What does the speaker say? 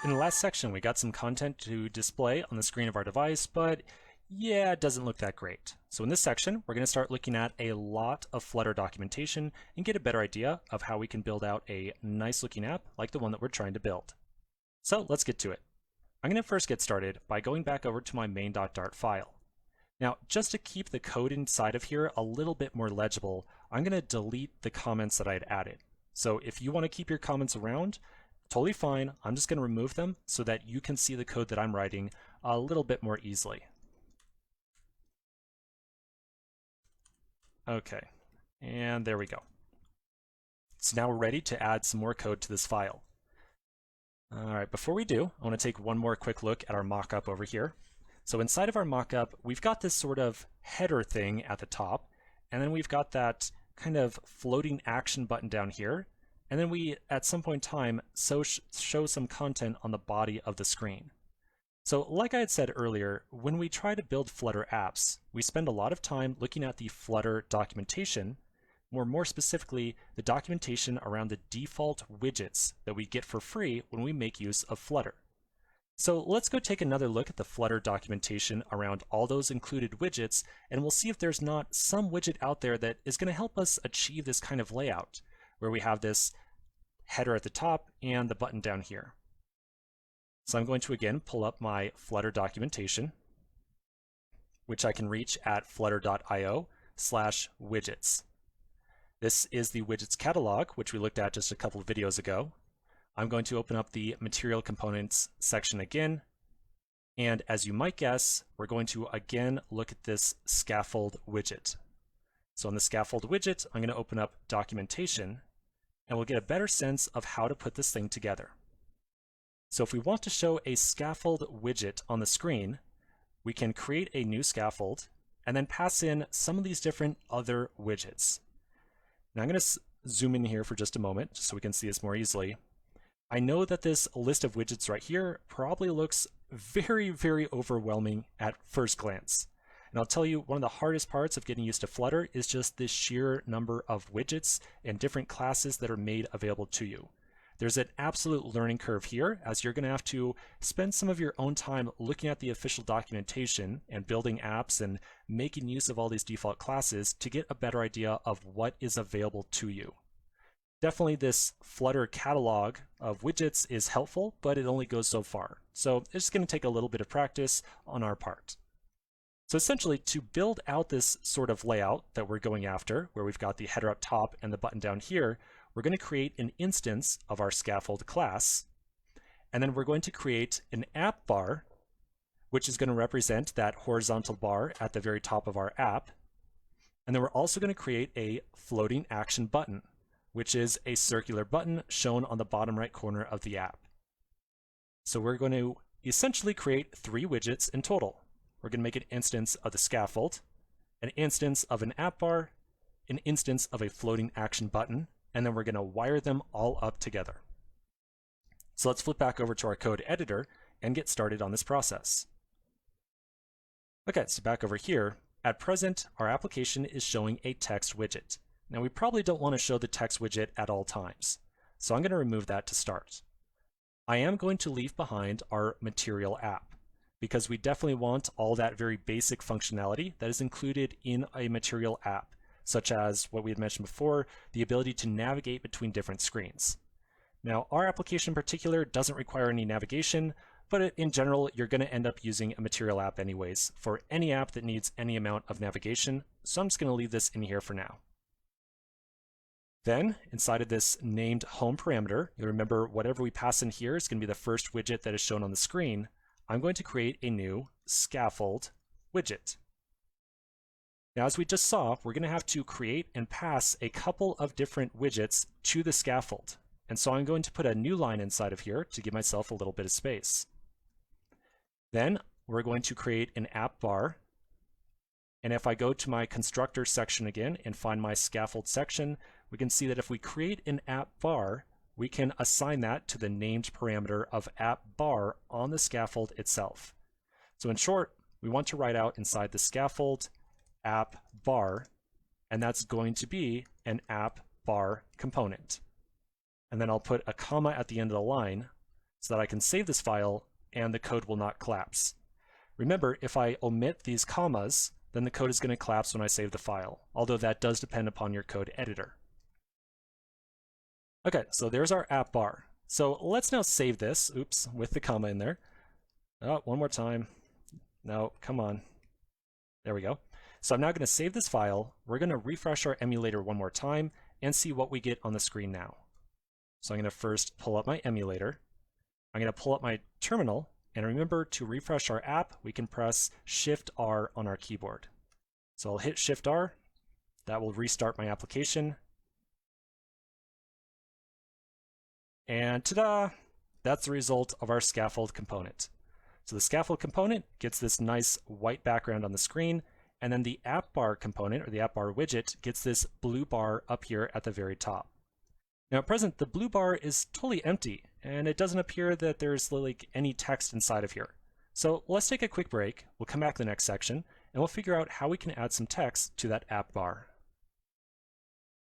In the last section, we got some content to display on the screen of our device, but yeah, it doesn't look that great. So in this section, we're going to start looking at a lot of Flutter documentation and get a better idea of how we can build out a nice looking app like the one that we're trying to build. So let's get to it. I'm going to first get started by going back over to my main.dart file. Now, just to keep the code inside of here a little bit more legible, I'm going to delete the comments that I had added. So if you want to keep your comments around, totally fine. I'm just going to remove them so that you can see the code that I'm writing a little bit more easily. Okay, and there we go. So now we're ready to add some more code to this file. All right, before we do, I want to take one more quick look at our mockup over here. So inside of our mockup, we've got this sort of header thing at the top, and then we've got that kind of floating action button down here. And then we, at some point in time, show some content on the body of the screen. So like I had said earlier, when we try to build Flutter apps, we spend a lot of time looking at the Flutter documentation, more specifically, the documentation around the default widgets that we get for free when we make use of Flutter. So let's go take another look at the Flutter documentation around all those included widgets, and we'll see if there's not some widget out there that is going to help us achieve this kind of layout, where we have this header at the top and the button down here. So I'm going to again pull up my Flutter documentation, which I can reach at flutter.io/widgets. This is the widgets catalog, which we looked at just a couple of videos ago. I'm going to open up the material components section again. And as you might guess, we're going to again look at this Scaffold widget. So on the Scaffold widget, I'm going to open up documentation, and we'll get a better sense of how to put this thing together. So if we want to show a Scaffold widget on the screen, we can create a new scaffold and then pass in some of these different other widgets. Now I'm going to zoom in here for just a moment just so we can see this more easily. I know that this list of widgets right here probably looks very overwhelming at first glance. And I'll tell you, one of the hardest parts of getting used to Flutter is just the sheer number of widgets and different classes that are made available to you. There's an absolute learning curve here, as you're going to have to spend some of your own time looking at the official documentation and building apps and making use of all these default classes to get a better idea of what is available to you. Definitely this Flutter catalog of widgets is helpful, but it only goes so far. So it's just going to take a little bit of practice on our part. So essentially, to build out this sort of layout that we're going after, where we've got the header up top and the button down here, we're going to create an instance of our Scaffold class, and then we're going to create an app bar, which is going to represent that horizontal bar at the very top of our app. And then we're also going to create a floating action button, which is a circular button shown on the bottom right corner of the app. So we're going to essentially create 3 widgets in total. We're going to make an instance of the scaffold, an instance of an app bar, an instance of a floating action button, and then we're going to wire them all up together. So let's flip back over to our code editor and get started on this process. Okay, so back over here, at present, our application is showing a text widget. Now we probably don't want to show the text widget at all times, so I'm going to remove that to start. I am going to leave behind our material app, because we definitely want all that very basic functionality that is included in a material app, such as what we had mentioned before, the ability to navigate between different screens. Now, our application in particular doesn't require any navigation, but in general, you're going to end up using a material app anyways for any app that needs any amount of navigation, so I'm just going to leave this in here for now. Then, inside of this named home parameter, you'll remember whatever we pass in here is going to be the first widget that is shown on the screen. I'm going to create a new scaffold widget. Now, as we just saw, we're going to have to create and pass a couple of different widgets to the scaffold. And so I'm going to put a new line inside of here to give myself a little bit of space. Then we're going to create an app bar. And if I go to my constructor section again and find my scaffold section, we can see that if we create an app bar, we can assign that to the named parameter of app bar on the scaffold itself. So in short, we want to write out inside the scaffold app bar, and that's going to be an app bar component. And then I'll put a comma at the end of the line so that I can save this file and the code will not collapse. Remember, if I omit these commas, then the code is going to collapse when I save the file, although that does depend upon your code editor. Okay, so there's our app bar. So let's now save this, oops, with the comma in there. Oh, one more time. No, come on. There we go. So I'm now going to save this file. We're going to refresh our emulator one more time and see what we get on the screen now. So I'm going to first pull up my emulator. I'm going to pull up my terminal, and remember to refresh our app, we can press Shift-R on our keyboard. So I'll hit Shift-R. That will restart my application. And ta-da! That's the result of our Scaffold component. So the Scaffold component gets this nice white background on the screen, and then the app bar component, or the app bar widget, gets this blue bar up here at the very top. Now at present, the blue bar is totally empty, and it doesn't appear that there's like any text inside of here. So let's take a quick break. We'll come back to the next section, and we'll figure out how we can add some text to that app bar.